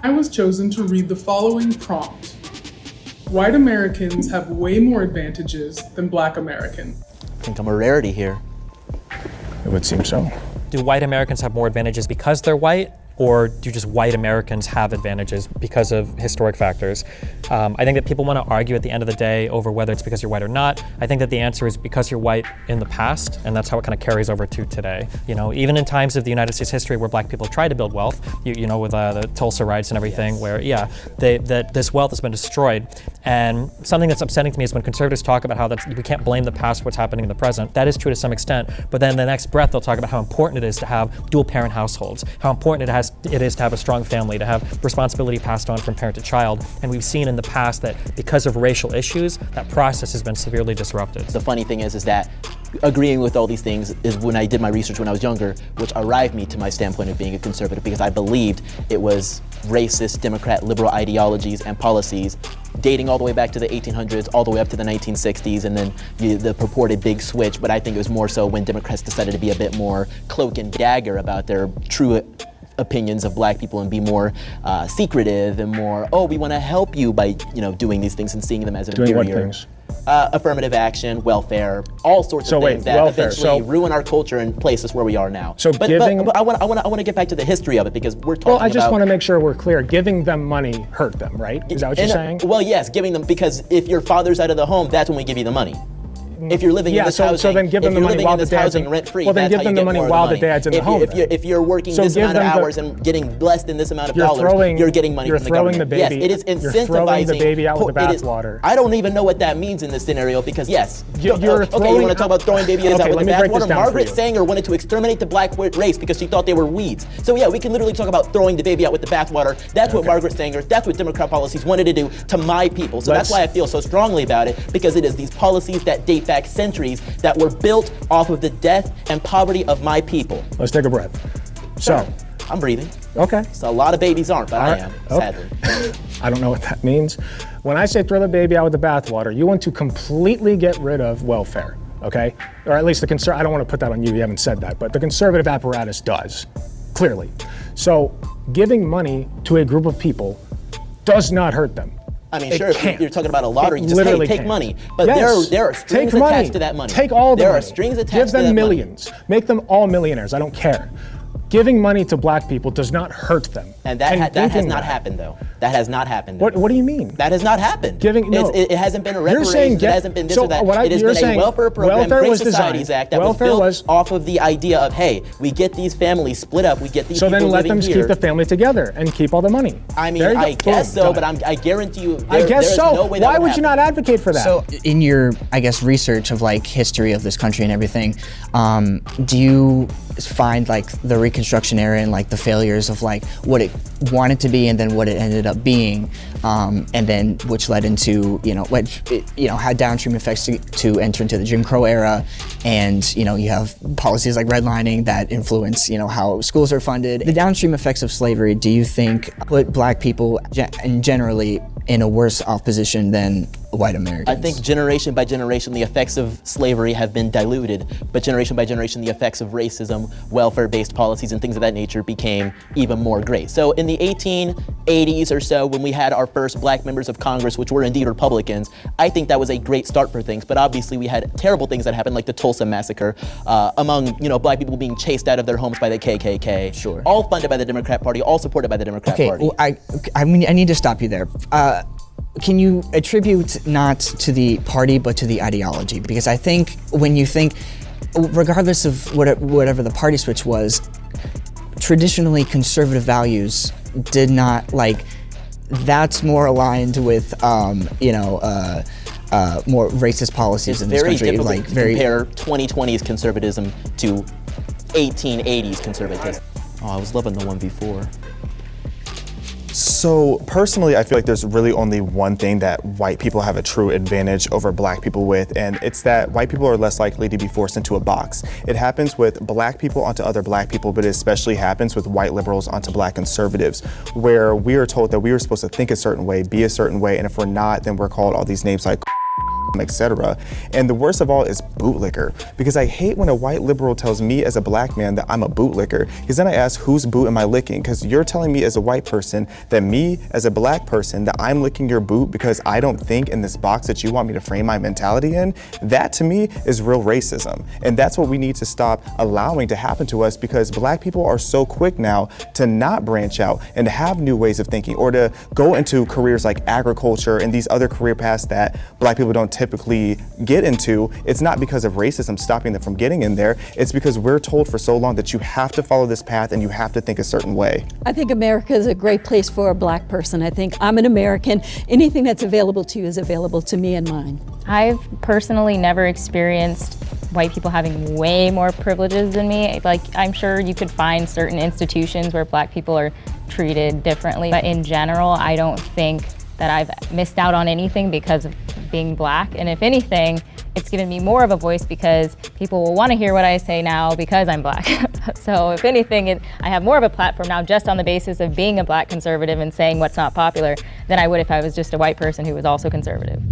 I was chosen to read the following prompt. White Americans have way more advantages than Black Americans. I think I'm a rarity here. It would seem so. Do white Americans have more advantages because they're white? Or do just white Americans have advantages because of historic factors? I think that people want to argue at the end of the day over whether it's because you're white or not. I think that the answer is because you're white in the past, and that's how it kind of carries over to today. You know, even in times of the United States history where Black people tried to build wealth, you know, with the Tulsa riots and everything, where this wealth has been destroyed. And something that's upsetting to me is when conservatives talk about how we can't blame the past for what's happening in the present. That is true to some extent, but then the next breath they'll talk about how important it is to have dual parent households, how important it is to have a strong family, to have responsibility passed on from parent to child. And we've seen in the past that because of racial issues, that process has been severely disrupted. The funny thing is that agreeing with all these things is when I did my research when I was younger, which arrived me to my standpoint of being a conservative, because I believed it was racist, Democrat, liberal ideologies and policies dating all the way back to the 1800s, all the way up to the 1960s, and then the purported big switch. But I think it was more so when Democrats decided to be a bit more cloak and dagger about their true opinions of Black people and be more secretive and more, oh, we want to help you by, you know, doing these things and seeing them as an inferior. Doing what things? Affirmative action, welfare, all sorts of things that eventually ruin our culture and place us where we are now. So but I want to get back to the history of it, because we're talking about. Well, I just want to make sure we're clear. Giving them money hurt them, right? Is that what you're saying? Well, yes, giving them, because if your father's out of the home, that's when we give you the money. If you're living in this housing, so then give them the money while the dad's rent-free. Well, then give them the money while the dad's in the home. If you're working this amount of hours and getting less than this amount of dollars, you're getting money from the government. Yes, it is incentivizing. You're throwing the baby out with the bathwater. I don't even know what that means in this scenario, because yes. You want to talk about throwing babies out with the bathwater? Margaret Sanger wanted to exterminate the Black race because she thought they were weeds. So yeah, we can literally talk about throwing the baby out with the bathwater. That's what Margaret Sanger, that's what Democrat policies wanted to do to my people. So that's why I feel so strongly about it, because it is these policies that date back centuries that were built off of the death and poverty of my people. Let's take a breath. So, I'm breathing. Okay. So a lot of babies aren't, but I am, sadly. I don't know what that means. When I say throw the baby out with the bathwater, you want to completely get rid of welfare, okay? Or at least I don't want to put that on you haven't said that, but the conservative apparatus does, clearly. So giving money to a group of people does not hurt them. I mean, sure, if you're talking about a lottery, you just take money. But yes. there are strings attached to that money. Take all the money. There are strings attached to that money. Give them millions. Make them all millionaires. I don't care. Giving money to Black people does not hurt them. And that has not happened, though. That has not happened. What do you mean? That has not happened. It hasn't been a reparations. It hasn't been this or that. It has been a welfare program, Great Societies Act, that was built off of the idea of, hey, we get these families split up, we get these people living here. So then let them keep the family together and keep all the money. I mean, I guess so, but I guarantee you, there's no way that Why would you not advocate for that? So in your, I guess, research of like history of this country and everything, do you find like the Reconstruction era and like the failures of like what it wanted to be and then what it ended up being, and then which led into had downstream effects to enter into the Jim Crow era, and you have policies like redlining that influence how schools are funded. The downstream effects of slavery, do you think put Black people generally in a worse off position than white Americans? I think generation by generation the effects of slavery have been diluted, but generation by generation the effects of racism, welfare-based policies and things of that nature became even more great. So in the 1880s or so, when we had our first Black members of Congress, which were indeed Republicans, I think that was a great start for things, but obviously we had terrible things that happened, like the Tulsa massacre, among Black people being chased out of their homes by the KKK. Sure. All funded by the Democrat Party, all supported by the Democrat Party. Well, I need to stop you there. Can you attribute not to the party, but to the ideology? Because I think when you think, regardless of whatever the party switch was, traditionally conservative values did not, that's more aligned with, more racist policies in this country. It's very difficult to compare 2020s conservatism to 1880s conservatism. Oh, I was loving the one before. So personally, I feel like there's really only one thing that white people have a true advantage over Black people with, and it's that white people are less likely to be forced into a box. It happens with Black people onto other Black people, but it especially happens with white liberals onto Black conservatives, where we are told that we are supposed to think a certain way, be a certain way, and if we're not, then we're called all these names like etc. And the worst of all is bootlicker, because I hate when a white liberal tells me as a black man that I'm a bootlicker, because then I ask, whose boot am I licking? Because you're telling me as a white person that me as a black person that I'm licking your boot because I don't think in this box that you want me to frame my mentality in. That to me is real racism, and that's what we need to stop allowing to happen to us, because black people are so quick now to not branch out and to have new ways of thinking, or to go into careers like agriculture and these other career paths that black people don't typically get into. It's not because of racism stopping them from getting in there. It's because we're told for so long that you have to follow this path and you have to think a certain way. I think America is a great place for a black person. I think I'm an American. Anything that's available to you is available to me and mine. I've personally never experienced white people having way more privileges than me. Like, I'm sure you could find certain institutions where black people are treated differently, but in general, I don't think that I've missed out on anything because of being black. And if anything, it's given me more of a voice because people will want to hear what I say now because I'm black. So if anything, I have more of a platform now just on the basis of being a black conservative and saying what's not popular than I would if I was just a white person who was also conservative.